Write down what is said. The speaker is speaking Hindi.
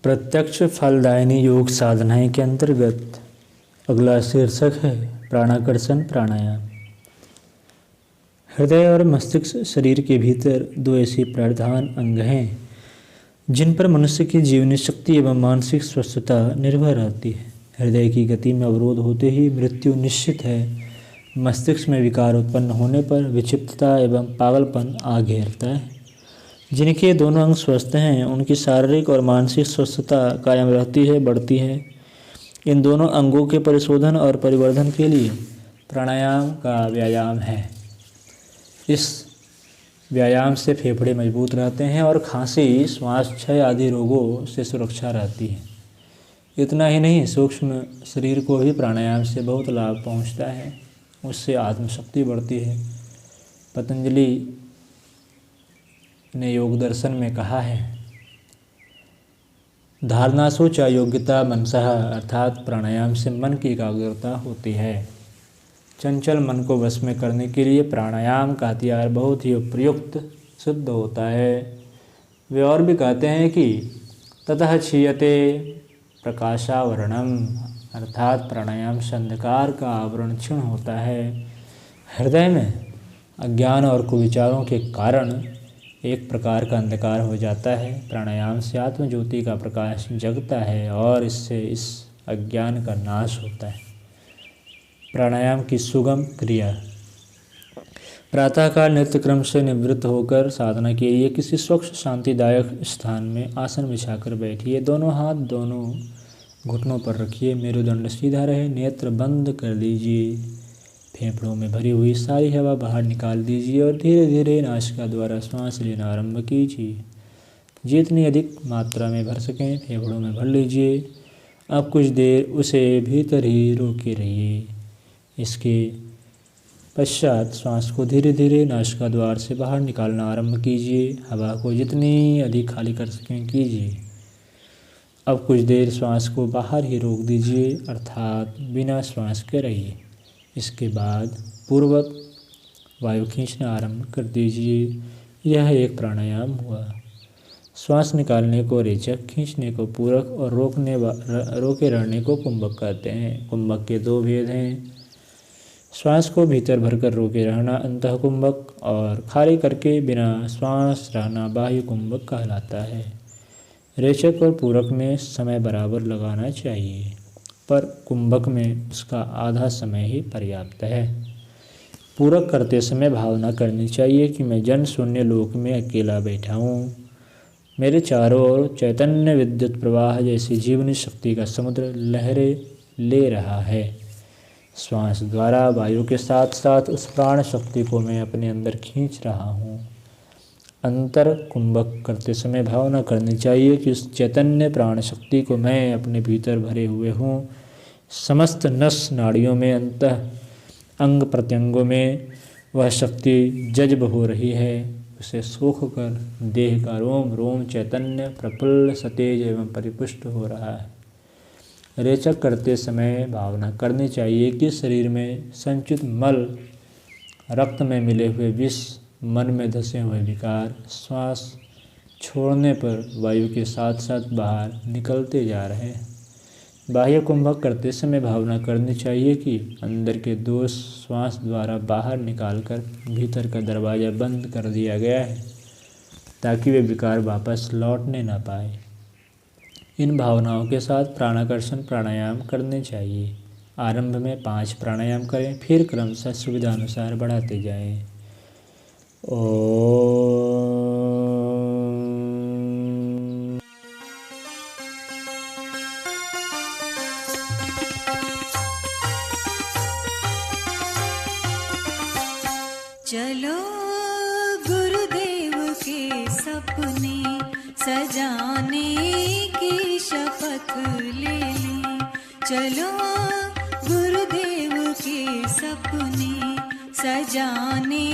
प्रत्यक्ष फलदायिनी योग साधनाएं के अंतर्गत अगला शीर्षक है प्राणाकर्षण प्राणायाम। हृदय और मस्तिष्क शरीर के भीतर दो ऐसे प्रधान अंग हैं जिन पर मनुष्य की जीवनी शक्ति एवं मानसिक स्वस्थता निर्भर रहती है। हृदय की गति में अवरोध होते ही मृत्यु निश्चित है। मस्तिष्क में विकार उत्पन्न होने पर विक्षिप्तता एवं पागलपन आ घेरता है। जिनके दोनों अंग स्वस्थ हैं उनकी शारीरिक और मानसिक स्वस्थता कायम रहती है, बढ़ती है। इन दोनों अंगों के परिशोधन और परिवर्धन के लिए प्राणायाम का व्यायाम है। इस व्यायाम से फेफड़े मजबूत रहते हैं और खांसी, श्वास क्षय आदि रोगों से सुरक्षा रहती है। इतना ही नहीं, सूक्ष्म शरीर को भी प्राणायाम से बहुत लाभ पहुंचता है। उससे आत्मशक्ति बढ़ती है। पतंजलि ने योग दर्शन में कहा है, धारणासु च योग्यता मनसः, अर्थात प्राणायाम से मन की एकाग्रता होती है। चंचल मन को वश में करने के लिए प्राणायाम का हथियार बहुत ही उपयुक्त सिद्ध होता है। वे और भी कहते हैं कि ततः क्षीयते प्रकाशावरणम, अर्थात प्राणायाम से अंधकार का आवरण क्षीण होता है। हृदय में अज्ञान और कुविचारों के कारण एक प्रकार का अंधकार हो जाता है। प्राणायाम से आत्मज्योति का प्रकाश जगता है और इससे इस अज्ञान का नाश होता है। प्राणायाम की सुगम क्रिया। प्रातःकाल नित्यक्रम से निवृत्त होकर साधना के लिए किसी स्वच्छ शांतिदायक स्थान में आसन बिछाकर बैठिए। दोनों हाथ दोनों घुटनों पर रखिए। मेरुदंड सीधा रहे। नेत्र बंद कर दीजिए। फेफड़ों में भरी हुई सारी हवा बाहर निकाल दीजिए और धीरे धीरे नासिका द्वारा श्वास लेना आरंभ कीजिए। जितनी अधिक मात्रा में भर सकें फेफड़ों में भर लीजिए। अब कुछ देर उसे भीतर ही रोके रहिए। इसके पश्चात श्वास को धीरे धीरे नासिका द्वार से बाहर निकालना आरंभ कीजिए। हवा को जितनी अधिक खाली कर सकें कीजिए। अब कुछ देर श्वास को बाहर ही रोक दीजिए, अर्थात बिना श्वास के रहिए। इसके बाद पूर्वक वायु खींचना आरंभ कर दीजिए। यह एक प्राणायाम हुआ। श्वास निकालने को रेचक, खींचने को पूरक और रोके रहने को कुंभक कहते हैं। कुंभक के दो भेद हैं। श्वास को भीतर भरकर रोके रहना अंतः कुंभक और खाली करके बिना श्वास रहना बाह्य कुंभक कहलाता है। रेचक और पूरक में समय बराबर लगाना चाहिए, पर कुंभक में उसका आधा समय ही पर्याप्त है। पूरक करते समय भावना करनी चाहिए कि मैं जन शून्य लोक में अकेला बैठा हूँ। मेरे चारों ओर चैतन्य विद्युत प्रवाह जैसी जीवनी शक्ति का समुद्र लहरें ले रहा है। श्वास द्वारा वायु के साथ साथ उस प्राण शक्ति को मैं अपने अंदर खींच रहा हूँ। अंतर कुंभक करते समय भावना करनी चाहिए कि उस चैतन्य प्राण शक्ति को मैं अपने भीतर भरे हुए हूँ। समस्त नस नाड़ियों में, अंतः अंग प्रत्यंगों में वह शक्ति जज्ब हो रही है। उसे सोख कर देह का रोम रोम चैतन्य प्रफुल्ल सतेज एवं परिपुष्ट हो रहा है। रेचक करते समय भावना करनी चाहिए कि शरीर में संचित मल, रक्त में मिले हुए विष, मन में धसे हुए विकार श्वास छोड़ने पर वायु के साथ साथ बाहर निकलते जा रहे हैं। बाह्य कुंभक करते समय भावना करनी चाहिए कि अंदर के दोष श्वास द्वारा बाहर निकालकर भीतर का दरवाज़ा बंद कर दिया गया है ताकि वे विकार वापस लौटने न पाए। इन भावनाओं के साथ प्राणाकर्षण प्राणायाम करने चाहिए। आरंभ में 5 प्राणायाम करें, फिर क्रमशः सुविधानुसार बढ़ाते जाएं। चलो गुरुदेव के सपने सजाने की शपथ ले लें। चलो गुरुदेव के सपने सजाने